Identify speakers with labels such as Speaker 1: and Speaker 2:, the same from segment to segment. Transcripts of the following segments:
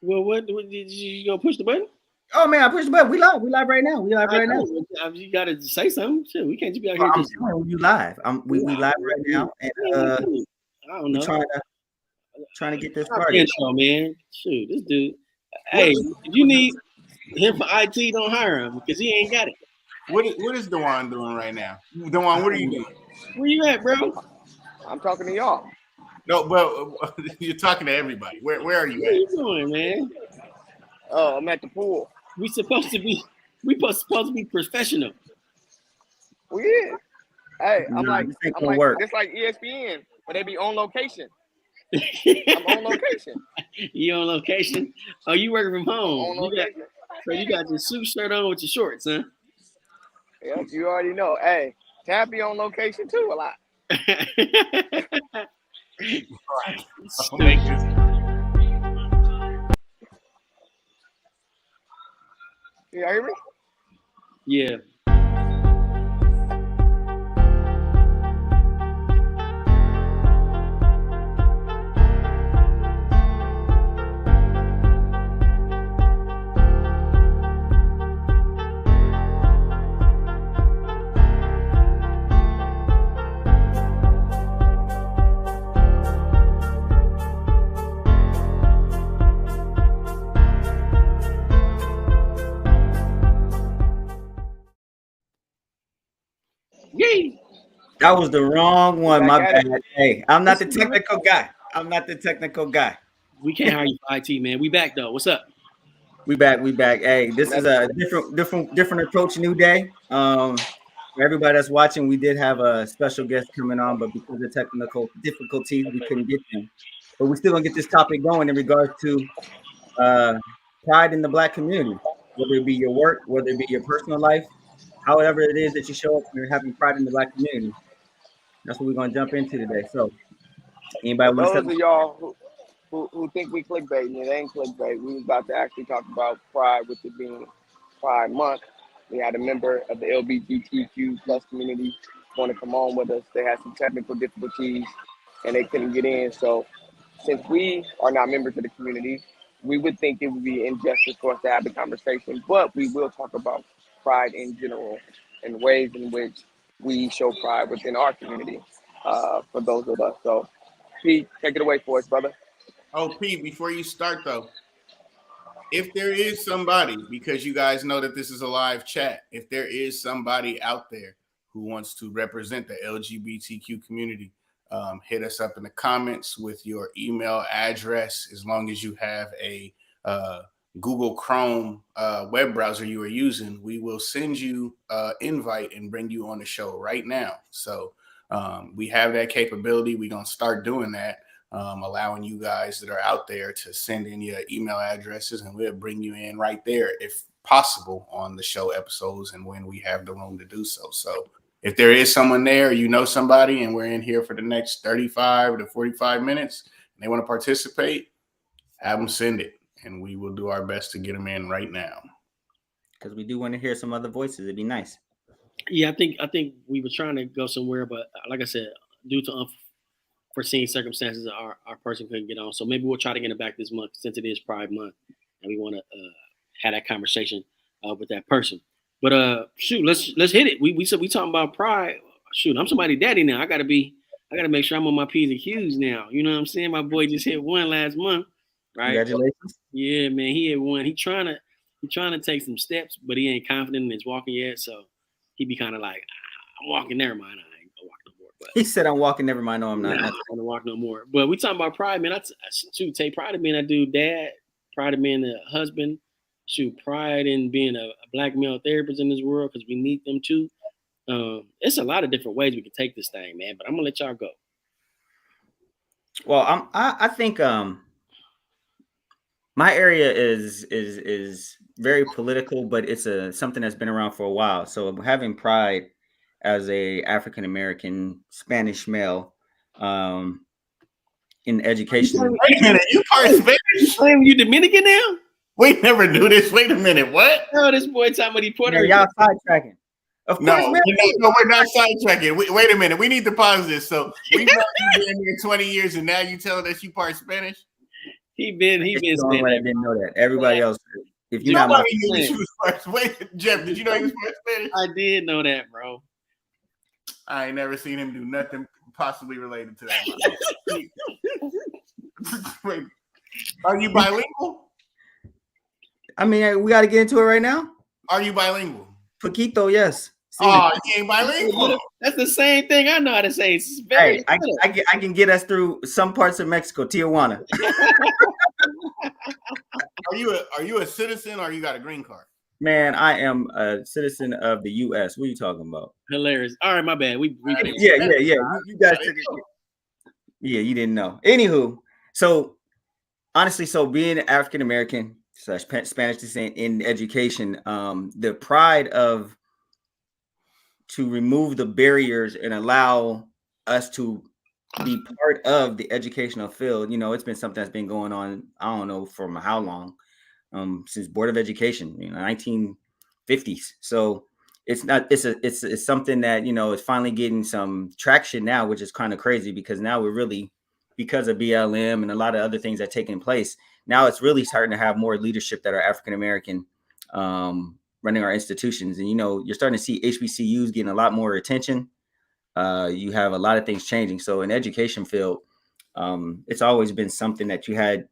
Speaker 1: Well, what did you go push the button?
Speaker 2: Oh man, I pushed the button. We live. We live right now. We live right now.
Speaker 1: You gotta say something. Shit, we can't just be out
Speaker 2: Well,
Speaker 1: here
Speaker 2: I'm
Speaker 1: just.
Speaker 2: telling you live. We live right now, and
Speaker 1: I don't
Speaker 2: we're
Speaker 1: know.
Speaker 2: trying to get this
Speaker 1: Stop
Speaker 2: started.
Speaker 1: intro, man. Shoot, this dude. Hey, if you need him for IT, don't hire him because he ain't got it.
Speaker 3: What is Dewan doing right now? Dewan, what are you doing?
Speaker 1: Where you at, bro?
Speaker 4: I'm talking to y'all.
Speaker 3: No, but you're talking to everybody. Where are you
Speaker 1: What are you doing, man?
Speaker 4: Oh, I'm at the pool.
Speaker 1: We supposed to be professional.
Speaker 4: We is. Hey, I'm like
Speaker 2: work.
Speaker 4: just like ESPN, but they be on location. I'm on location.
Speaker 1: You on location? Oh, you working from home?
Speaker 4: On location.
Speaker 1: So you got your suit shirt on with your shorts, huh?
Speaker 4: Yep, you already know. Hey, Tab be on location too a lot.
Speaker 3: I'll make this.
Speaker 4: You hear me?
Speaker 1: Yeah. Yay!
Speaker 2: That was the wrong one. My bad. Hey, I'm not the technical guy.
Speaker 1: We can't hire you for IT, man. We back though. What's up?
Speaker 2: We back. Hey, this is a different approach, new day. For everybody that's watching, we did have a special guest coming on, but because of technical difficulties, we couldn't get them. But we're still gonna get this topic going in regards to pride in the Black community, whether it be your work, whether it be your personal life, however it is that you show up, you're having pride in the Black community. That's what we're gonna jump into today. So, anybody want to
Speaker 4: Those of y'all who think we clickbaiting, it ain't clickbait. We was about to actually talk about Pride, with it being Pride Month. We had a member of the LGBTQ plus community want to come on with us. They had some technical difficulties and they couldn't get in. So since we are not members of the community, we would think it would be injustice for us to have the conversation, but we will talk about pride in general and ways in which we show pride within our community for those of us. So Pete, take it away for us, brother.
Speaker 3: Oh, Pete, before you start though, if there is somebody, because you guys know that this is a live chat, if there is somebody out there who wants to represent the LGBTQ community, hit us up in the comments with your email address. As long as you have a Google Chrome web browser you are using, we will send you an invite and bring you on the show right now. So we have that capability. We're going to start doing that. Allowing you guys that are out there to send in your email addresses, and we'll bring you in right there if possible on the show episodes and when we have the room to do so. So if there is someone there, you know somebody, and we're in here for the next 35 to 45 minutes, and they want to participate, have them send it, and we will do our best to get them in right now.
Speaker 2: Because we do want to hear some other voices. It'd be nice.
Speaker 1: Yeah, I think we were trying to go somewhere, but like I said, due to unforeseen circumstances, our person couldn't get on. So maybe we'll try to get it back this month since it is Pride Month, and we want to have that conversation with that person. But shoot, let's hit it. We said we talking about pride. Shoot, I'm somebody's daddy now. I gotta make sure I'm on my P's and Q's now. You know what I'm saying? My boy just hit one last month, right?
Speaker 2: Congratulations.
Speaker 1: Yeah, man, he hit one. He trying to take some steps, but he ain't confident in his walking yet. So he be kind of like, I'm walking. Never mind, I ain't gonna walk no more. But
Speaker 2: he said, I'm walking. Never mind. No, I'm not.
Speaker 1: I'm not gonna walk no more. But we talking about pride, man. I take pride in being that dude, dad. Pride in being a husband. Shoot, pride in being a Black male therapist in this world because we need them too. It's a lot of different ways we can take this thing, man. But I'm gonna let y'all go.
Speaker 2: Well, I think my area is very political, but it's something that's been around for a while. So having pride as a African American Spanish male in education.
Speaker 3: Wait a minute, you part Spanish?
Speaker 1: You Dominican now?
Speaker 3: We never knew this. Wait a minute, what?
Speaker 1: Oh, this boy talking about he Puerto Rican.
Speaker 2: Y'all sidetracking. Of course,
Speaker 3: no, we're not sidetracking. Wait a minute, we need to pause this. So we've been here 20 years, and now you telling us you part Spanish?
Speaker 1: He been
Speaker 2: I
Speaker 1: saying
Speaker 2: didn't know that. Everybody else, if you're not my
Speaker 3: Nobody knew she was first. Wait, Jeff, did you know he was first Spanish?
Speaker 1: I did know that, bro.
Speaker 3: I ain't never seen him do nothing possibly related to that. Wait, are you bilingual?
Speaker 2: I mean, we got to get into it right now.
Speaker 3: Are you bilingual?
Speaker 2: Poquito, yes.
Speaker 3: Oh, you ain't bilingual.
Speaker 1: That's the same thing I know how to say. It's
Speaker 2: Hey, I can get us through some parts of Mexico, Tijuana.
Speaker 3: Are you a citizen or you got a green card?
Speaker 2: Man, I am a citizen of the U.S. What are you talking about?
Speaker 1: Hilarious. All right, my bad. We
Speaker 2: Yeah. You guys took it. Yeah, you didn't know. Anywho, so honestly, so being African American / Spanish descent in education, the pride of to remove the barriers and allow us to be part of the educational field. You know, it's been something that's been going on, I don't know from how long, since Board of Education, 1950s. So it's something that, is finally getting some traction now, which is kind of crazy because now we're really, because of BLM and a lot of other things that are taking place, now it's really starting to have more leadership that are African American, running our institutions. And, you're starting to see HBCUs getting a lot more attention. You have a lot of things changing. So in education field, it's always been something that you had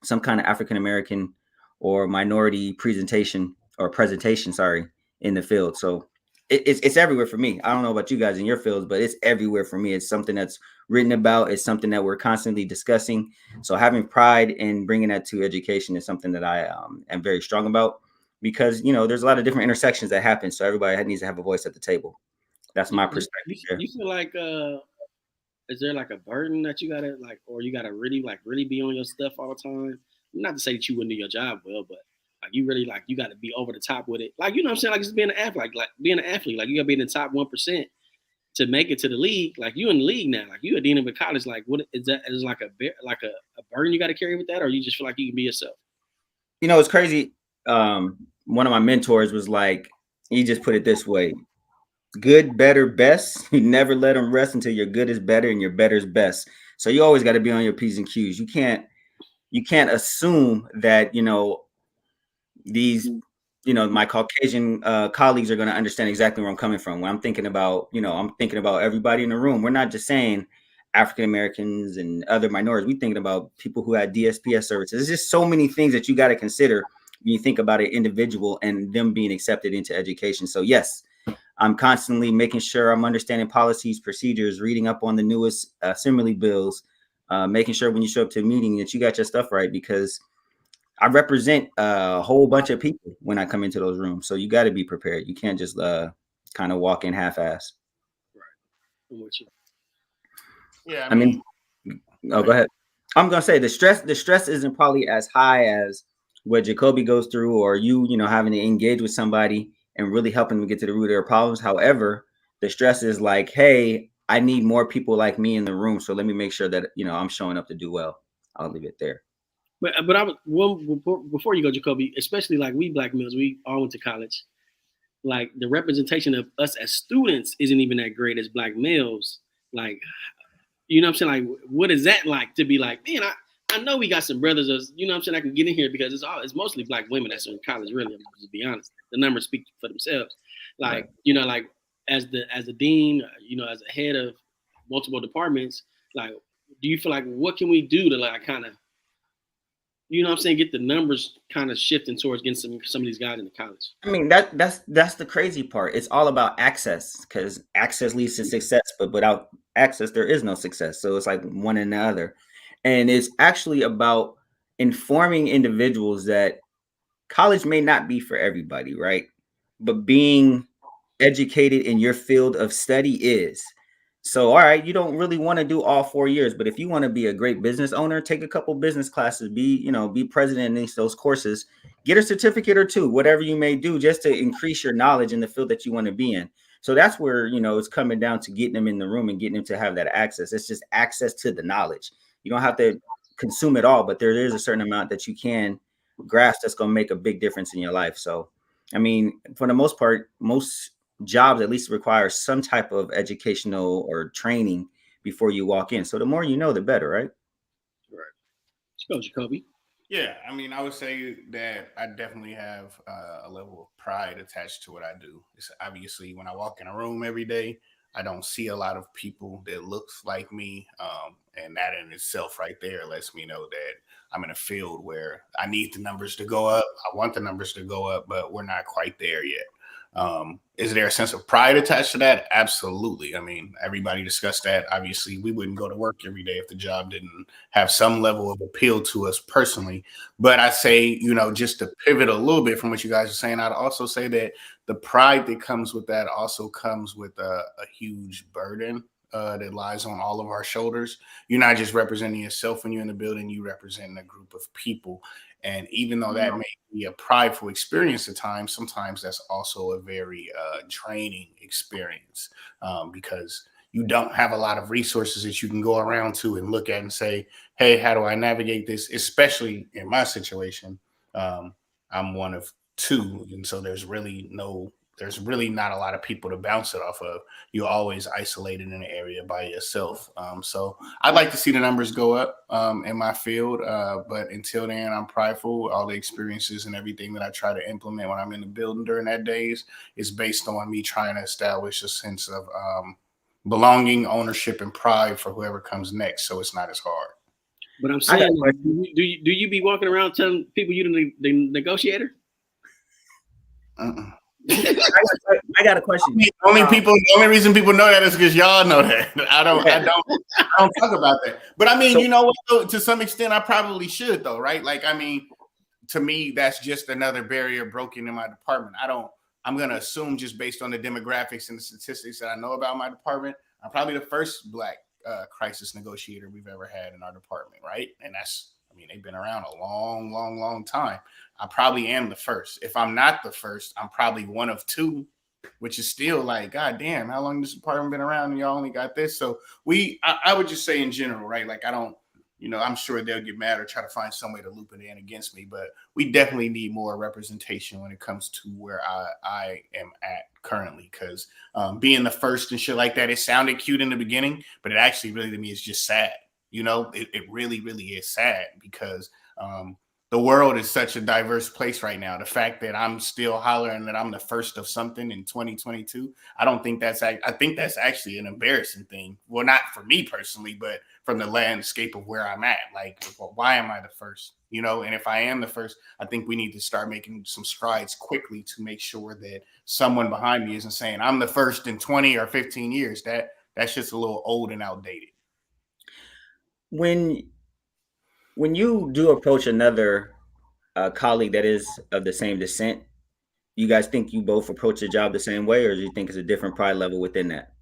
Speaker 2: some kind of African American or minority presentation, in the field. So it's everywhere for me. I don't know about you guys in your fields, but it's everywhere for me. It's something that's written about. It's something that we're constantly discussing. So having pride in bringing that to education is something that I am very strong about, because, there's a lot of different intersections that happen. So everybody needs to have a voice at the table. That's my perspective.
Speaker 1: You feel like, is there like a burden that you gotta or you gotta really be on your stuff all the time? Not to say that you wouldn't do your job well, but you really you gotta be over the top with it. You know what I'm saying? Just being an athlete, being an athlete, you gotta be in the top 1% to make it to the league. You in the league now, you a dean of a college. What is that? Is a burden you gotta carry with that, or you just feel like you can be yourself?
Speaker 2: It's crazy. One of my mentors was he just put it this way: good, better, best. You never let them rest until your good is better and your better is best. So you always got to be on your P's and Q's. You can't assume that, these, my Caucasian colleagues are going to understand exactly where I'm coming from. When I'm thinking about, I'm thinking about everybody in the room. We're not just saying African Americans and other minorities. We're thinking about people who had DSPS services. There's just so many things that you got to consider when you think about an individual and them being accepted into education. So yes, I'm constantly making sure I'm understanding policies, procedures, reading up on the newest assembly bills, making sure when you show up to a meeting that you got your stuff right, because I represent a whole bunch of people when I come into those rooms. So you got to be prepared. You can't just kind of walk in half-ass.
Speaker 1: Right. I'm with you.
Speaker 3: Yeah.
Speaker 2: I mean, go ahead. I'm going to say the stress isn't probably as high as what Jacoby goes through, or having to engage with somebody and really helping them get to the root of their problems. However, the stress is hey, I need more people like me in the room. So let me make sure that, I'm showing up to do well. I'll leave it there.
Speaker 1: But I was before you go, Jacoby, especially we black males, we all went to college. The representation of us as students isn't even that great as black males. You know what I'm saying? What is that like to be man, I know we got some brothers, you know what I'm saying, I can get in here because it's mostly black women that's in college, really, to be honest. The numbers speak for themselves.
Speaker 2: Right.
Speaker 1: As the dean, as a head of multiple departments, do you feel what can we do to kind of, you know what I'm saying, get the numbers kind of shifting towards getting some of these guys into college?
Speaker 2: I mean, that's the crazy part. It's all about access, because access leads to success, but without access, there is no success. So it's one and the other. And it's actually about informing individuals that college may not be for everybody, right? But being educated in your field of study is. So, all right, you don't really want to do all 4 years, but if you want to be a great business owner, take a couple business classes, be president in those courses, get a certificate or two, whatever you may do, just to increase your knowledge in the field that you want to be in. So that's where, it's coming down to getting them in the room and getting them to have that access. It's just access to the knowledge. You don't have to consume it all, but there is a certain amount that you can grasp that's going to make a big difference in your life. So, I mean, for the most part, most jobs at least require some type of educational or training before you walk in. So the more you know, the better, right?
Speaker 1: Right. Go, Jacoby.
Speaker 3: Yeah, I mean, I would say that I definitely have a level of pride attached to what I do. It's obviously when I walk in a room every day, I don't see a lot of people that looks like me, and that in itself, right there, lets me know that I'm in a field where I need the numbers to go up. I want the numbers to go up, but we're not quite there yet. Is there a sense of pride attached to that? Absolutely. I mean, everybody discussed that. Obviously, we wouldn't go to work every day if the job didn't have some level of appeal to us personally. But I say, just to pivot a little bit from what you guys are saying, I'd also say that the pride that comes with that also comes with a huge burden that lies on all of our shoulders. You're not just representing yourself when you're in the building, you represent a group of people. And even though that may be a prideful experience at times, sometimes that's also a very draining experience because you don't have a lot of resources that you can go around to and look at and say, hey, how do I navigate this? Especially in my situation, I'm one of two. And so there's really not a lot of people to bounce it off of. You're always isolated in an area by yourself. So I'd like to see the numbers go up in my field. But until then, I'm prideful. All the experiences and everything that I try to implement when I'm in the building during that days is based on me trying to establish a sense of belonging, ownership, and pride for whoever comes next. So it's not as hard.
Speaker 1: But I'm saying, do you be walking around telling people you're the negotiator?
Speaker 2: I got a question.
Speaker 3: The only reason people know that is because y'all know that. I don't talk about that. But I mean, so, you know what? To some extent, I probably should, though, right? Like, I mean, to me, that's just another barrier broken in my department. I'm going to assume just based on the demographics and the statistics that I know about my department, I'm probably the first Black crisis negotiator we've ever had in our department, right? And they've been around a long, long, long time. I probably am the first. If I'm not the first, I'm probably one of two, which is still like, God damn, how long has this department been around and y'all only got this? So I would just say in general, right? Like, I don't, I'm sure they'll get mad or try to find some way to loop it in against me, but we definitely need more representation when it comes to where I am at currently. Because being the first and shit like that, it sounded cute in the beginning, but it actually really to me is just sad. It really, really is sad because the world is such a diverse place right now. The fact that I'm still hollering that I'm the first of something in 2022, I think that's actually an embarrassing thing. Well, not for me personally, but from the landscape of where I'm at. Like, well, why am I the first? And if I am the first, I think we need to start making some strides quickly to make sure that someone behind me isn't saying I'm the first in 20 or 15 years. That's just a little old and outdated.
Speaker 2: When you do approach another colleague that is of the same descent, you guys think you both approach the job the same way, or do you think it's a different pride level within
Speaker 3: that?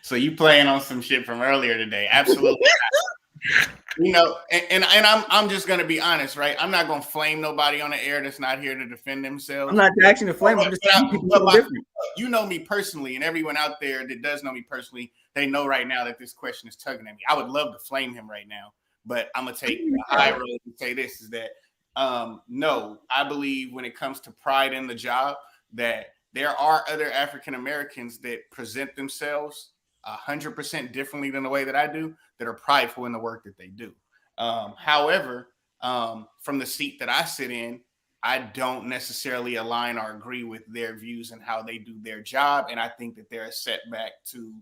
Speaker 3: So you playing on some shit from earlier today? Absolutely. And I'm just gonna be honest, right? I'm not gonna flame nobody on the air that's not here to defend themselves.
Speaker 2: I'm not asking to flame. I'm just different.
Speaker 3: You know me personally, and everyone out there that does know me personally, they know right now that this question is tugging at me. I would love to flame him right now, but I'm gonna take the high road and say this is that no, I believe when it comes to pride in the job that there are other African Americans that present themselves 100% differently than the way that I do, that are prideful in the work that they do. However, from the seat that I sit in, I don't necessarily align or agree with their views and how they do their job. And I think that they're a setback to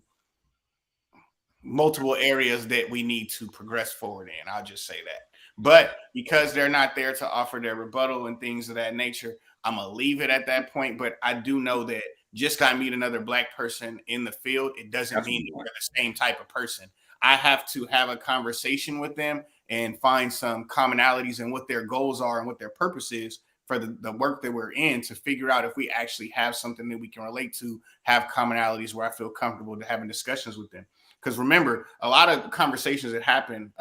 Speaker 3: multiple areas that we need to progress forward in. I'll just say that. But because they're not there to offer their rebuttal and things of that nature, I'm going to leave it at that point. But I do know that just because I meet another Black person in the field, it doesn't mean that we're the same type of person. I have to have a conversation with them and find some commonalities in what their goals are and what their purpose is for the work that we're in, to figure out if we actually have something that we can relate to, have commonalities where I feel comfortable to having discussions with them. Because remember, a lot of conversations that happen,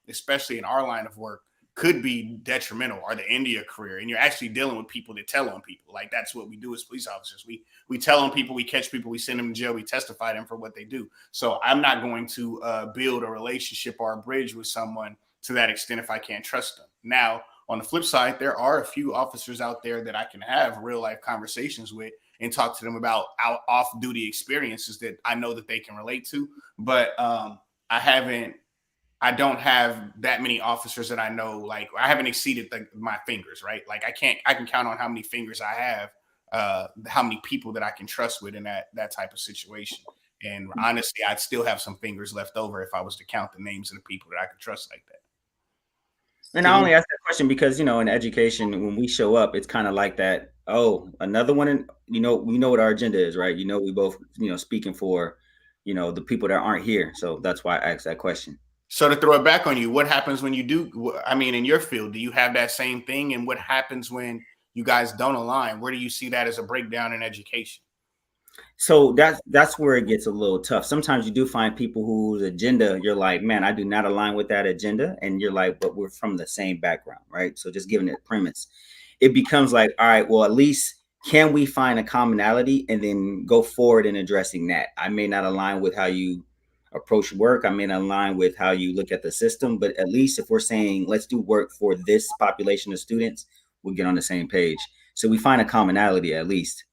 Speaker 3: especially in our line of work, could be detrimental, or the end of your career. And you're actually dealing with people that tell on people. Like, that's what we do as police officers. We tell on people, we catch people, we send them to jail, we testify them for what they do. So I'm not going to build a relationship or a bridge with someone to that extent if I can't trust them. Now, on the flip side, there are a few officers out there that I can have real life conversations with and talk to them about off-duty experiences that I know that they can relate to. But I I don't have that many officers that I know. Like I haven't exceeded my fingers, right? Like I can count on how many fingers I have, how many people that I can trust with in that type of situation. And honestly, I'd still have some fingers left over if I was to count the names of the people that I could trust like that.
Speaker 2: And I only ask that question because, in education, when we show up, it's kind of like that. Oh, another one. And, we know what our agenda is, right? We both, speaking for, the people that aren't here. So that's why I asked that question.
Speaker 3: So to throw it back on you, what happens when you do? I mean, in your field, do you have that same thing? And what happens when you guys don't align? Where do you see that as a breakdown in education?
Speaker 2: So that's where it gets a little tough. Sometimes you do find people whose agenda, you're like, man, I do not align with that agenda. And you're like, but we're from the same background, right? So just giving it premise, it becomes like, all right, well, at least can we find a commonality and then go forward in addressing that? I may not align with how you approach work. I may not align with how you look at the system, but at least if we're saying, let's do work for this population of students, we'll get on the same page. So we find a commonality at least.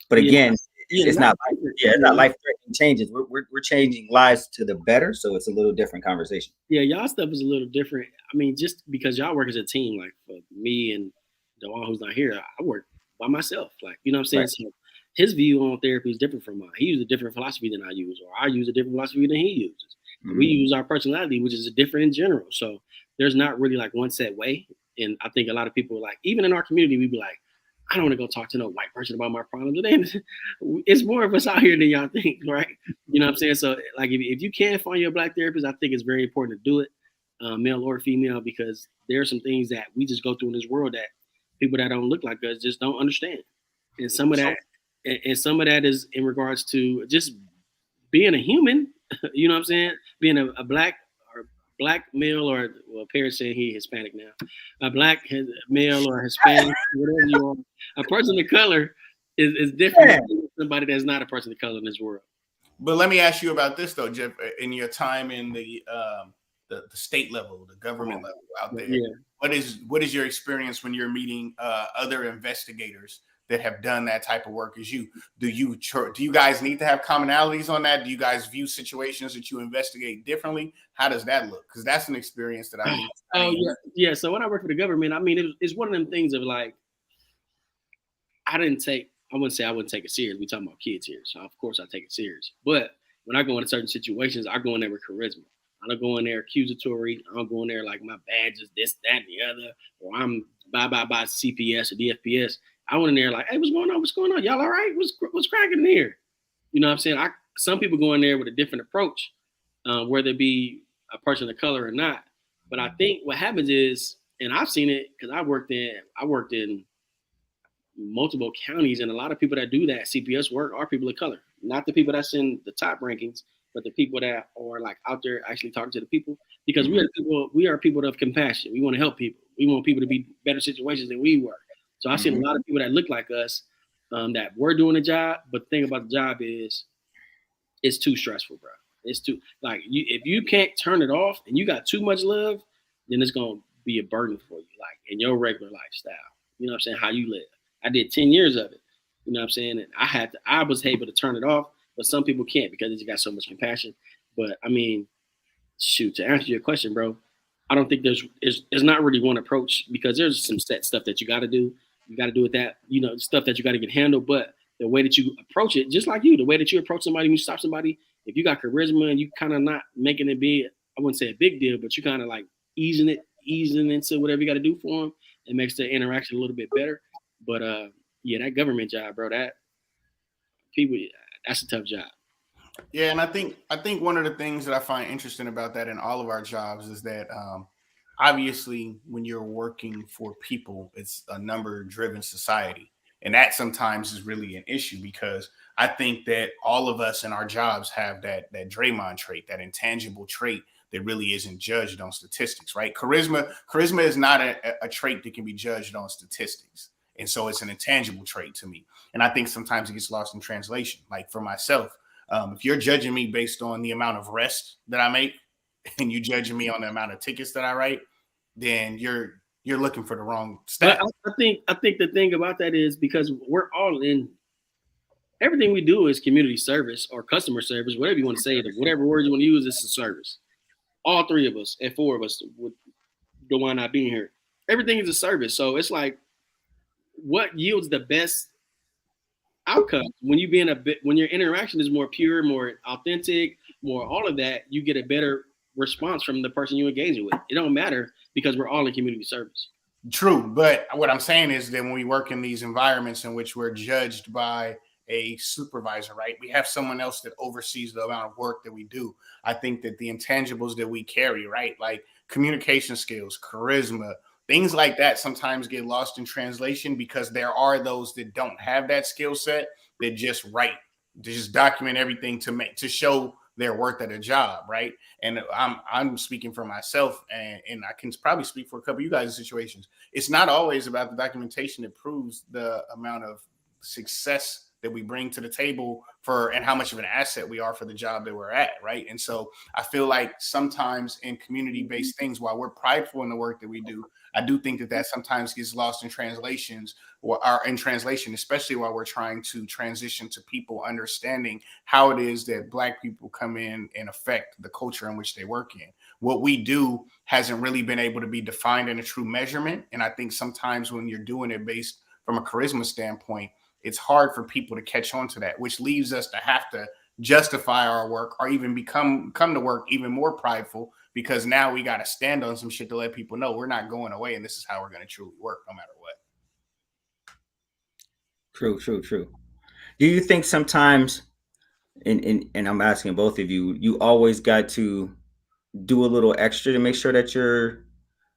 Speaker 2: But again, it's not life-threatening changes. We're changing lives to the better, so it's a little different conversation.
Speaker 1: Yeah, y'all stuff is a little different. I mean, just because y'all work as a team, like for me and the one who's not here, I work by myself. Like, you know what I'm saying? Right. So his view on therapy is different from mine. He uses a different philosophy than I use, or I use a different philosophy than he uses. Mm-hmm. We use our personality, which is different in general. So there's not really like one set way. And I think a lot of people, like, even in our community, we be like, I don't want to go talk to no white person about my problems. It's more of us out here than y'all think, right? You know what I'm saying? So, like, if you can find your Black therapist, I think it's very important to do it, male or female, because there are some things that we just go through in this world that people that don't look like us just don't understand. And some of that is in regards to just being a human. You know what I'm saying? Being a black male, or parents saying he Hispanic now, a black male or Hispanic, whatever you are, a person of color is different than somebody that's not a person of color in this world.
Speaker 3: But let me ask you about this though, Jeff. In your time in the state level, the government level out there, what is your experience when you're meeting other investigators that have done that type of work as you? Do you guys need to have commonalities on that? Do you guys view situations that you investigate differently? How does that look? Because that's an experience that I need.
Speaker 1: Yeah. So when I work for the government, I mean, it's one of them things of like, I wouldn't say I wouldn't take it serious. We talking about kids here, so of course I take it serious. But when I go into certain situations, I go in there with charisma. I don't go in there accusatory. I don't go in there like my badge is this, that, and the other, or I'm by CPS or DFPS. I went in there like, hey, what's going on? What's going on? Y'all all right? What's cracking here? You know what I'm saying? Some people go in there with a different approach, whether it be a person of color or not. But I think what happens is, and I've seen it because I worked in multiple counties, and a lot of people that do that CPS work are people of color. Not the people that's in the top rankings, but the people that are like out there actually talking to the people. Because we are people of compassion. We want to help people. We want people to be better situations than we were. So I've seen a lot of people that look like us that were doing the job, but the thing about the job is it's too stressful, bro. It's too, like, if you can't turn it off and you got too much love, then it's going to be a burden for you, like in your regular lifestyle. You know what I'm saying? How you live. I did 10 years of it. You know what I'm saying? And I was able to turn it off, but some people can't because they got so much compassion. But I mean, shoot, to answer your question, bro, I don't think there's not really one approach, because there's some set stuff that you got to do. You got to do with that, stuff that you got to get handled. But the way that you approach it, just like the way that you approach somebody, when you stop somebody, if you got charisma and you kind of not making it big, I wouldn't say a big deal, but you kind of like easing into whatever you got to do for them, it makes the interaction a little bit better. But that government job, bro, that's a tough job.
Speaker 3: Yeah, and I think one of the things that I find interesting about that in all of our jobs is that obviously when you're working for people, it's a number-driven society. And that sometimes is really an issue, because I think that all of us in our jobs have that Draymond trait, that intangible trait that really isn't judged on statistics, right? Charisma is not a trait that can be judged on statistics. And so it's an intangible trait to me. And I think sometimes it gets lost in translation. Like for myself, if you're judging me based on the amount of rest that I make, and you judging me on the amount of tickets that I write, then you're looking for the wrong stat.
Speaker 1: I think the thing about that is, because we're all in, everything we do is community service or customer service, whatever you want to say, whatever word you want to use, it's a service. all three of us and four of us would don't mind not being here. Everything is a service. So it's like what yields the best outcome when you being when your interaction is more pure, more authentic, more all of that, you get a better response from the person you're engaging with. It don't matter because we're all in community service.
Speaker 3: True, but what I'm saying is that when we work in these environments in which we're judged by a supervisor, right? We have someone else that oversees the amount of work that we do. I think that the intangibles that we carry, right? Like communication skills, charisma, things like that sometimes get lost in translation because there are those that don't have that skill set that just write, to just document everything to show their worth at a job, right? And I'm speaking for myself, and I can probably speak for a couple of you guys' situations. It's not always about the documentation that proves the amount of success that we bring to the table for and how much of an asset we are for the job that we're at, right? And so I feel like sometimes in community-based things, while we're prideful in the work that we do, I do think that sometimes gets lost in translations or in translation, especially while we're trying to transition to people understanding how it is that Black people come in and affect the culture in which they work in. What we do hasn't really been able to be defined in a true measurement. And I think sometimes when you're doing it based from a charisma standpoint, it's hard for people to catch on to that, which leaves us to have to justify our work or even come to work even more prideful because now we got to stand on some shit to let people know we're not going away and this is how we're going to truly work no matter what.
Speaker 2: True. Do you think sometimes, and I'm asking both of you, you always got to do a little extra to make sure that you're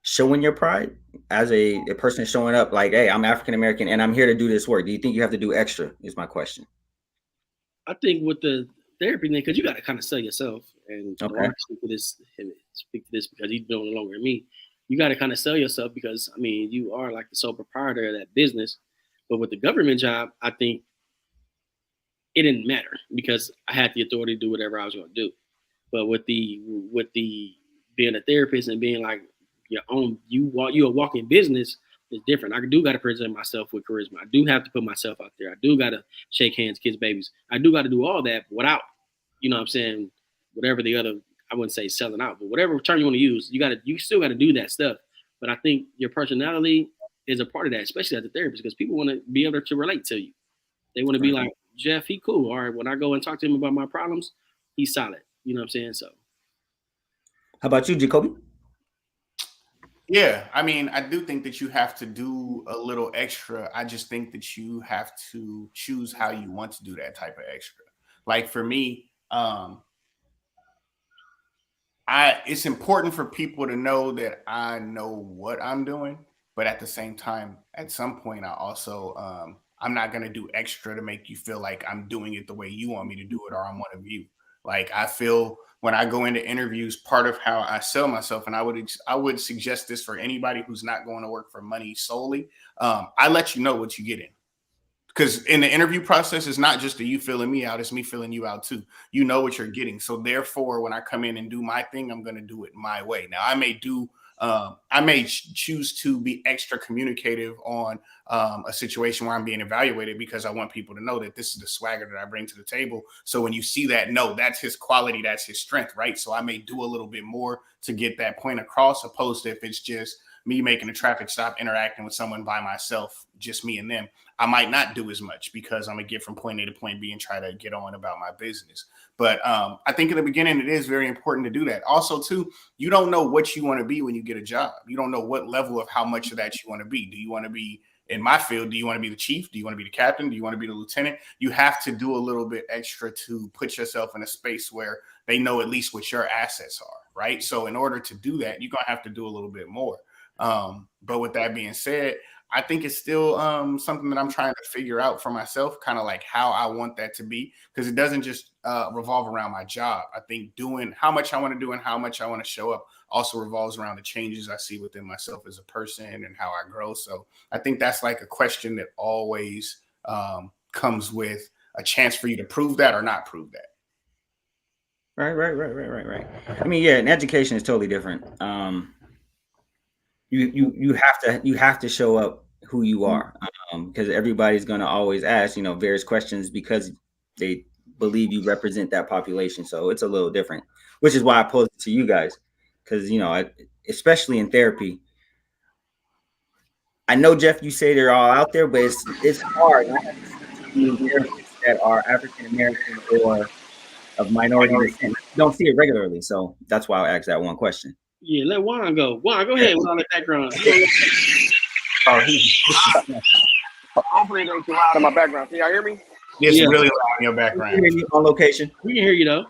Speaker 2: showing your pride as a person showing up like, hey, I'm African American and I'm here to do this work? Do you think you have to do extra is my question.
Speaker 1: I think with the therapy thing, because you got to kind of sell yourself, and
Speaker 2: Okay.
Speaker 1: speak to this because he's no longer me. You got to kind of sell yourself because I mean you are like the sole proprietor of that business. But with the government job, I think it didn't matter because I had the authority to do whatever I was going to do. But with the being a therapist and being like your own, you're a walking business. It's different. I do got to present myself with charisma. I do have to put myself out there. I do got to shake hands, kiss babies. I do got to do all that without, you know what I'm saying, whatever the other, I wouldn't say selling out, but whatever term you want to use, you still got to do that stuff. But I think your personality is a part of that, especially as a therapist, because people want to be able to relate to you. They want to be like, Jeff, he cool. All right, when I go and talk to him about my problems, he's solid. You know what I'm saying? So.
Speaker 2: How about you, Jacoby?
Speaker 3: Yeah, I mean, I do think that you have to do a little extra. I just think that you have to choose how you want to do that type of extra. Like for me, it's important for people to know that I know what I'm doing, but at the same time, at some point, I also I'm not gonna do extra to make you feel like I'm doing it the way you want me to do it or I'm one of you. Like I feel when I go into interviews, part of how I sell myself, and I would suggest this for anybody who's not going to work for money solely. I let you know what you get in. Because in the interview process, it's not just you filling me out, it's me filling you out too. You know what you're getting. So therefore, when I come in and do my thing, I'm going to do it my way. Now, I may choose to be extra communicative on a situation where I'm being evaluated because I want people to know that this is the swagger that I bring to the table. So when you see that, no, that's his quality, that's his strength, right? So I may do a little bit more to get that point across, opposed to if it's just me making a traffic stop, interacting with someone by myself, just me and them, I might not do as much because I'm gonna get from point A to point B and try to get on about my business. But I think in the beginning, it is very important to do that. Also, too, you don't know what you want to be when you get a job. You don't know what level of how much of that you want to be. Do you want to be in my field? Do you want to be the chief? Do you want to be the captain? Do you want to be the lieutenant? You have to do a little bit extra to put yourself in a space where they know at least what your assets are, right? So in order to do that, you're gonna have to do a little bit more. But with that being said, I think it's still something that I'm trying to figure out for myself, kind of like how I want that to be, because it doesn't just revolve around my job. I think doing how much I want to do and how much I want to show up also revolves around the changes I see within myself as a person and how I grow. So I think that's like a question that always comes with a chance for you to prove that or not prove that.
Speaker 2: Right. I mean, yeah, and education is totally different. You have to show up who you are, because everybody's going to always ask, various questions because they believe you represent that population. So it's a little different, which is why I posed it to you guys. because especially in therapy. I know, Jeff, you say they're all out there, but it's hard. I haven't seen too many therapists that are African American or of minority descent. You don't see it regularly, so that's why I asked that one question.
Speaker 1: Yeah, let Juan go. Juan, go ahead with all the background.
Speaker 4: Hopefully it ain't too loud in my background. Can y'all hear me?
Speaker 3: It's really loud in your background.
Speaker 2: We can hear you on location.
Speaker 1: We can hear you though.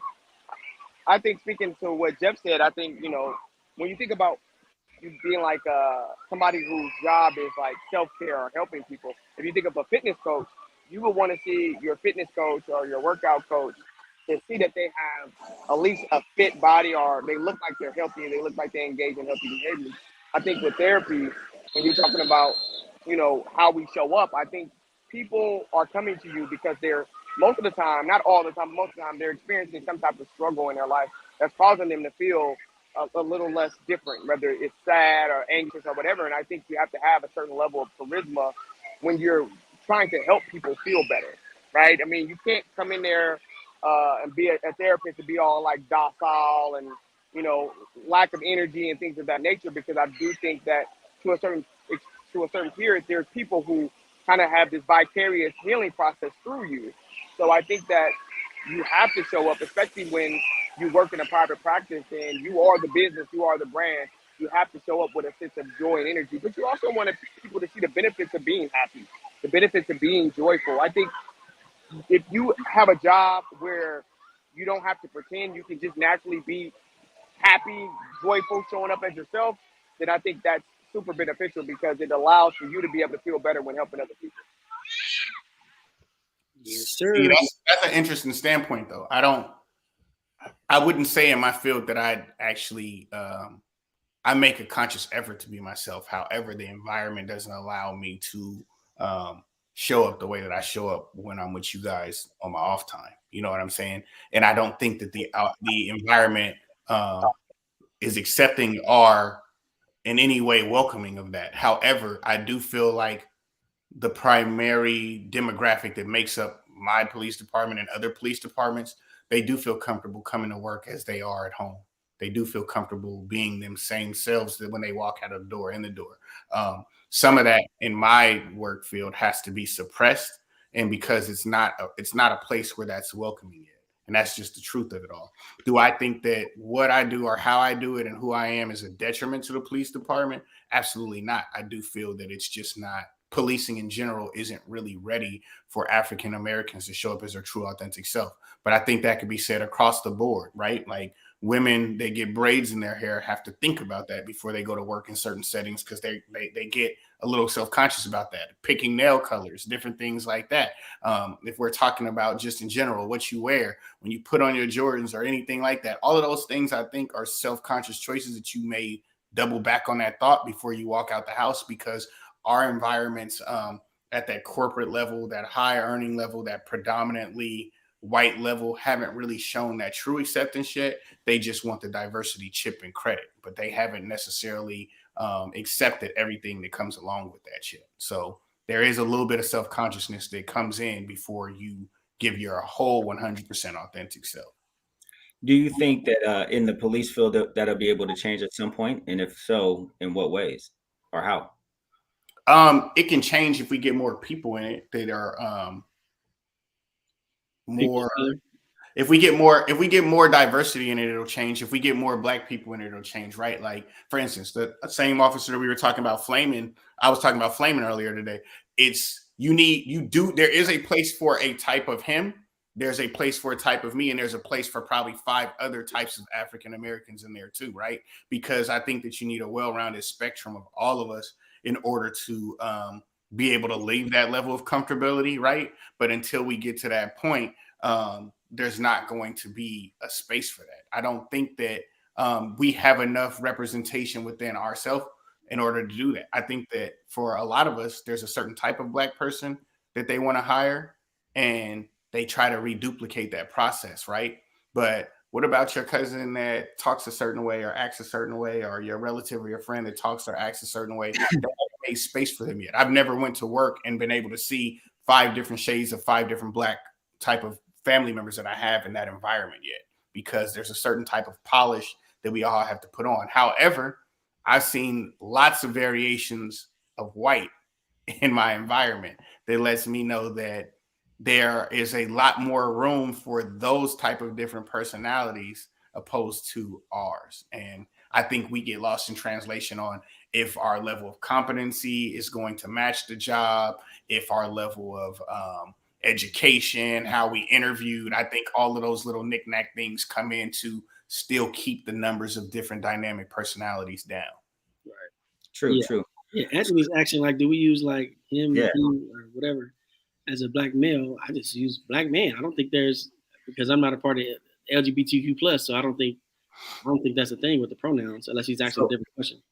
Speaker 4: I think speaking to what Jeff said, I think, when you think about you being like somebody whose job is like self-care or helping people, if you think of a fitness coach, you would want to see your fitness coach or your workout coach to see that they have at least a fit body, or they look like they're healthy, they look like they engage in healthy behaviors. I think with therapy, when you're talking about, how we show up, I think people are coming to you because they're, most of the time, not all the time, most of the time, they're experiencing some type of struggle in their life that's causing them to feel a little less different, whether it's sad or anxious or whatever. And I think you have to have a certain level of charisma when you're trying to help people feel better, right? I mean, you can't come in there and be a therapist to be all like docile and, lack of energy and things of that nature, because I do think that to a certain period, there's people who kind of have this vicarious healing process through you. So I think that you have to show up, especially when you work in a private practice and you are the business, you are the brand. You have to show up with a sense of joy and energy, but you also want people to see the benefits of being happy, the benefits of being joyful. I think if you have a job where you don't have to pretend, you can just naturally be happy, joyful, showing up as yourself, then I think that's super beneficial because it allows for you to be able to feel better when helping other people.
Speaker 1: Yes, sir.
Speaker 3: See, that's an interesting standpoint, though. I wouldn't say in my field that I'd actually, I make a conscious effort to be myself. However, the environment doesn't allow me to show up the way that I show up when I'm with you guys on my off time. You know what I'm saying? And I don't think that the environment is accepting or in any way welcoming of that. However, I do feel like the primary demographic that makes up my police department and other police departments, they do feel comfortable coming to work as they are at home. They do feel comfortable being them same selves that when they walk out of the door, in the door. Some of that in my work field has to be suppressed, and because it's not a place where that's welcoming yet. And that's just the truth of it all. Do I think that what I do or how I do it and who I am is a detriment to the police department? Absolutely not. I do feel that it's just not. Policing in general isn't really ready for African Americans to show up as their true, authentic self. But I think that could be said across the board, right? Like women, they get braids in their hair, have to think about that before they go to work in certain settings because they get a little self-conscious about that. Picking nail colors, different things like that. If we're talking about just in general, what you wear, when you put on your Jordans or anything like that, all of those things I think are self-conscious choices that you may double back on that thought before you walk out the house, because our environments at that corporate level, that high earning level, that predominantly white level haven't really shown that true acceptance yet. They just want the diversity chip and credit, but they haven't necessarily accepted everything that comes along with that yet. So there is a little bit of self-consciousness that comes in before you give your whole 100% authentic self.
Speaker 2: Do you think that in the police field that'll be able to change at some point? And if so, in what ways or how?
Speaker 3: It can change if we get more people in it that are more. If we get more diversity in it, it'll change. If we get more Black people in it, it'll change, right? Like, for instance, the same officer that we were talking about flaming, I was talking about flaming earlier today. There is a place for a type of him. There's a place for a type of me, and there's a place for probably 5 other types of African Americans in there too, right? Because I think that you need a well-rounded spectrum of all of us in order to be able to leave that level of comfortability, right? But until we get to that point, there's not going to be a space for that. I don't think that we have enough representation within ourselves in order to do that. I think that for a lot of us, there's a certain type of Black person that they want to hire, and they try to reduplicate that process, right? But what about your cousin that talks a certain way or acts a certain way, or your relative or your friend that talks or acts a certain way? They haven't made space for them yet. I've never went to work and been able to see 5 different shades of 5 different Black type of family members that I have in that environment yet, because there's a certain type of polish that we all have to put on. However, I've seen lots of variations of white in my environment that lets me know that there is a lot more room for those type of different personalities opposed to ours. And I think we get lost in translation on if our level of competency is going to match the job, if our level of education, how we interviewed. I think all of those little knick-knack things come in to still keep the numbers of different dynamic personalities down.
Speaker 1: Right.
Speaker 2: True,
Speaker 1: Yeah.
Speaker 2: true.
Speaker 1: Yeah, Anthony's actually like, do we use like him,
Speaker 2: Yeah.
Speaker 1: he, or whatever as a black male? I just use black man. I don't think there's, because I'm not a part of LGBTQ plus, so I don't think that's a thing with the pronouns unless he's asking a different question.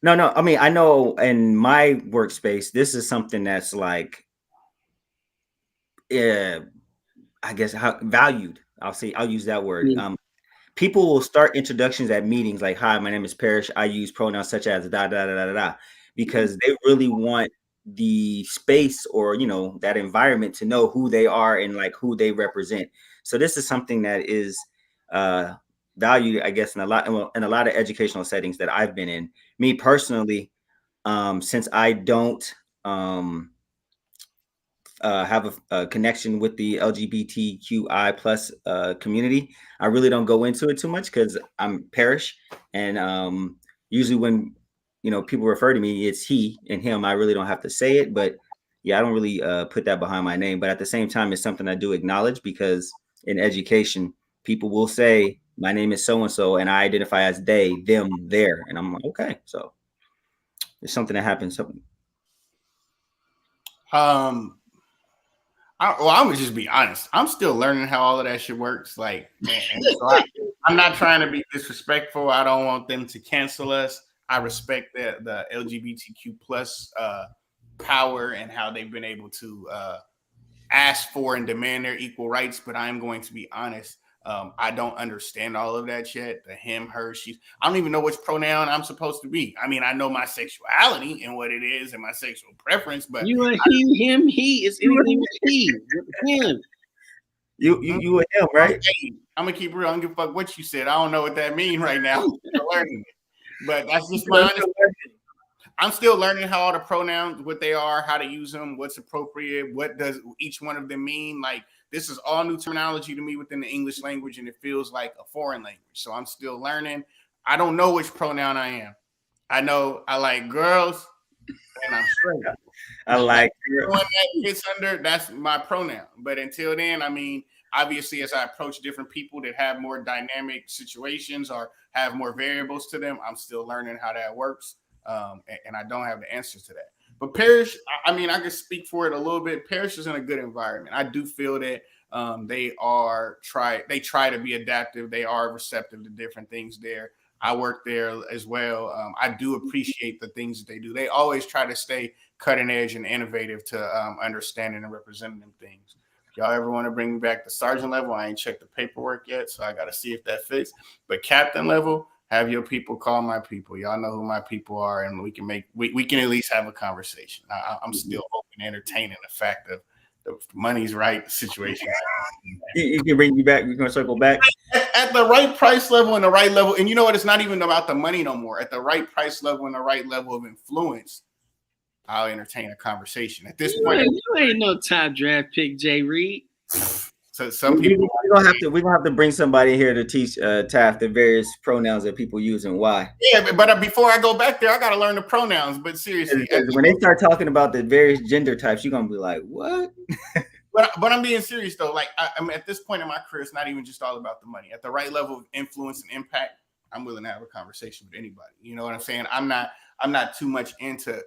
Speaker 2: No. I mean, I know in my workspace, this is something that's like, I guess valued. I'll use that word.
Speaker 1: Mm.
Speaker 2: People will start introductions at meetings like, "Hi, my name is Parrish. I use pronouns such as da da da da da," because they really want the space or that environment to know who they are and like who they represent. So this is something that is valued, I guess, in a lot of educational settings that I've been in. Me personally, since I don't have a connection with the LGBTQI plus community, I really don't go into it too much because I'm Parrish, and usually when people refer to me, it's he and him. I really don't have to say it, but yeah, I don't really put that behind my name. But at the same time, it's something I do acknowledge because in education, people will say my name is so and so, and I identify as they, them, their, and I'm like, okay, so it's something that happens.
Speaker 3: I'm gonna just be honest. I'm still learning how all of that shit works. Like, and so I'm not trying to be disrespectful. I don't want them to cancel us. I respect the LGBTQ plus power and how they've been able to ask for and demand their equal rights. But I'm going to be honest. I don't understand all of that shit. The him, her, she. I don't even know which pronoun I'm supposed to be. I mean, I know my sexuality and what it is and my sexual preference, but
Speaker 1: you are he, him, he. It's anything with he. Him.
Speaker 2: You and him, right?
Speaker 3: I'm gonna keep real. I don't give a fuck what you said. I don't know what that means right now. I'm still learning it. But that's just my honest. I'm still learning how all the pronouns, what they are, how to use them, what's appropriate, what does each one of them mean. Like, this is all new terminology to me within the English language, and it feels like a foreign language. So I'm still learning. I don't know which pronoun I am. I know I like girls, and I'm straight.
Speaker 2: I like
Speaker 3: the one that fits under, that's my pronoun. But until then, I mean, obviously, as I approach different people that have more dynamic situations or have more variables to them, I'm still learning how that works. And I don't have the answers to that. But Parrish, I mean, I can speak for it a little bit. Parrish is in a good environment. I do feel that they try to be adaptive. They are receptive to different things there. I work there as well. I do appreciate the things that they do. They always try to stay cutting edge and innovative to understanding and representing them things. If y'all ever want to bring me back to sergeant level, I ain't checked the paperwork yet, so I got to see if that fits. But captain level, have your people call my people. Y'all know who my people are, and we can at least have a conversation. I'm still open, entertaining the fact of the money's right situation.
Speaker 2: You can bring me back. We're gonna circle back
Speaker 3: at the right price level and the right level. And you know what? It's not even about the money no more. At the right price level and the right level of influence, I'll entertain a conversation. At this point,
Speaker 1: you ain't no top draft pick, Jay Reed.
Speaker 3: So some people
Speaker 2: we're gonna have to bring somebody here to teach Taft the various pronouns that people use and why.
Speaker 3: Yeah, but before I go back there, I gotta learn the pronouns. But seriously,
Speaker 2: when they start talking about the various gender types, you're gonna be like, what?
Speaker 3: But I'm being serious though. Like I mean, at this point in my career, it's not even just all about the money. At the right level of influence and impact, I'm willing to have a conversation with anybody. You know what I'm saying? I'm not too much into.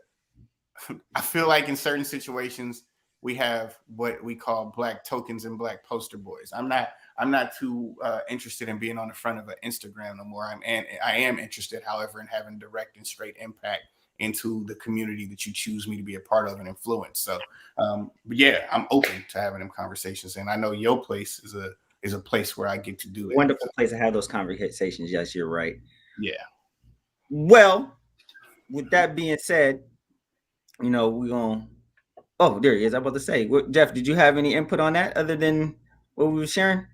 Speaker 3: I feel like in certain situations we have what we call black tokens and black poster boys. I'm not too interested in being on the front of an Instagram no more. I am interested, however, in having direct and straight impact into the community that you choose me to be a part of and influence. So, but yeah, I'm open to having them conversations, and I know your place is a place where I get to do it.
Speaker 2: Wonderful place to have those conversations. Yes, you're right.
Speaker 3: Yeah.
Speaker 2: Well, with that being said, we're gonna. Oh, there he is. I'm about to say, Jeff, did you have any input on that other than what we were sharing?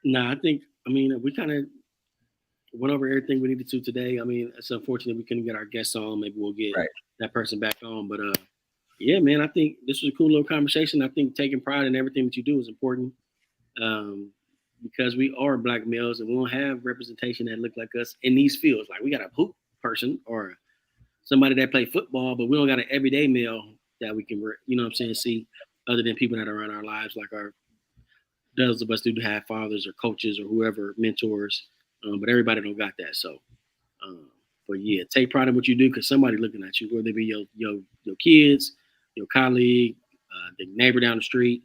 Speaker 1: No, I mean, we kind of went over everything we needed to today. I mean, it's unfortunate we couldn't get our guests on. Maybe we'll get
Speaker 2: Right.
Speaker 1: that person back on. But yeah, man, I think this was a cool little conversation. I think taking pride in everything that you do is important. Because we are black males and we don't have representation that look like us in these fields. Like we got a hoop person or somebody that play football, but we don't got an everyday male that we can, you know what I'm saying, see other than people that are in our lives, like our those of us who have fathers or coaches or whoever, mentors. But everybody don't got that. So, but yeah, take pride in what you do because somebody looking at you, whether it be your kids, your colleague, the neighbor down the street.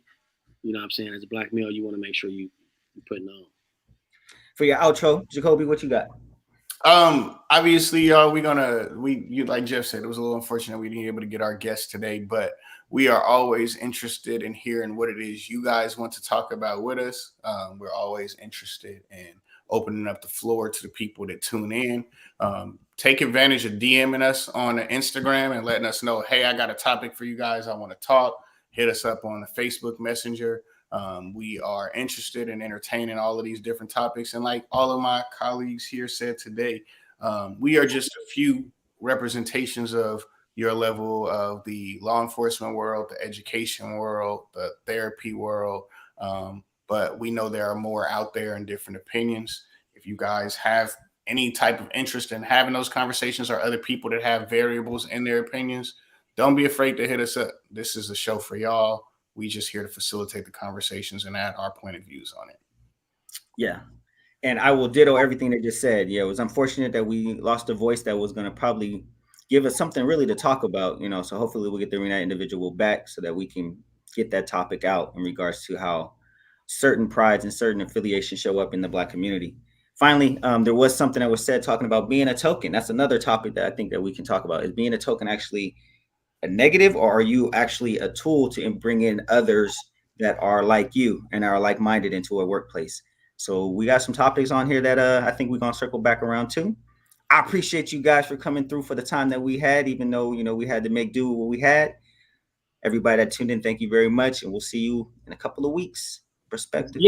Speaker 1: You know what I'm saying? As a black male, you want to make sure you're putting on.
Speaker 2: For your outro, Jacoby, what you got?
Speaker 3: Obviously, y'all, you like Jeff said, it was a little unfortunate we didn't be able to get our guests today, but we are always interested in hearing what it is you guys want to talk about with us. We're always interested in opening up the floor to the people that tune in. Take advantage of DMing us on Instagram and letting us know, hey, I got a topic for you guys. I want to talk. Hit us up on the Facebook Messenger. We are interested in entertaining all of these different topics. And like all of my colleagues here said today, we are just a few representations of your level of the law enforcement world, the education world, the therapy world. But we know there are more out there and different opinions. If you guys have any type of interest in having those conversations or other people that have variables in their opinions, don't be afraid to hit us up. This is a show for y'all. We just here to facilitate the conversations and add our point of views on it.
Speaker 2: Yeah. And I will ditto everything they just said. Yeah, it was unfortunate that we lost a voice that was going to probably give us something really to talk about, so hopefully we'll get the Renate individual back so that we can get that topic out in regards to how certain prides and certain affiliations show up in the Black community. Finally, there was something that was said talking about being a token. That's another topic that I think that we can talk about. Is being a token actually a negative, or are you actually a tool to bring in others that are like you and are like-minded into a workplace? So we got some topics on here that I think we're gonna circle back around to. I appreciate you guys for coming through for the time that we had, even though we had to make do with what we had. Everybody that tuned in, thank you very much, and we'll see you in a couple of weeks. Braspective.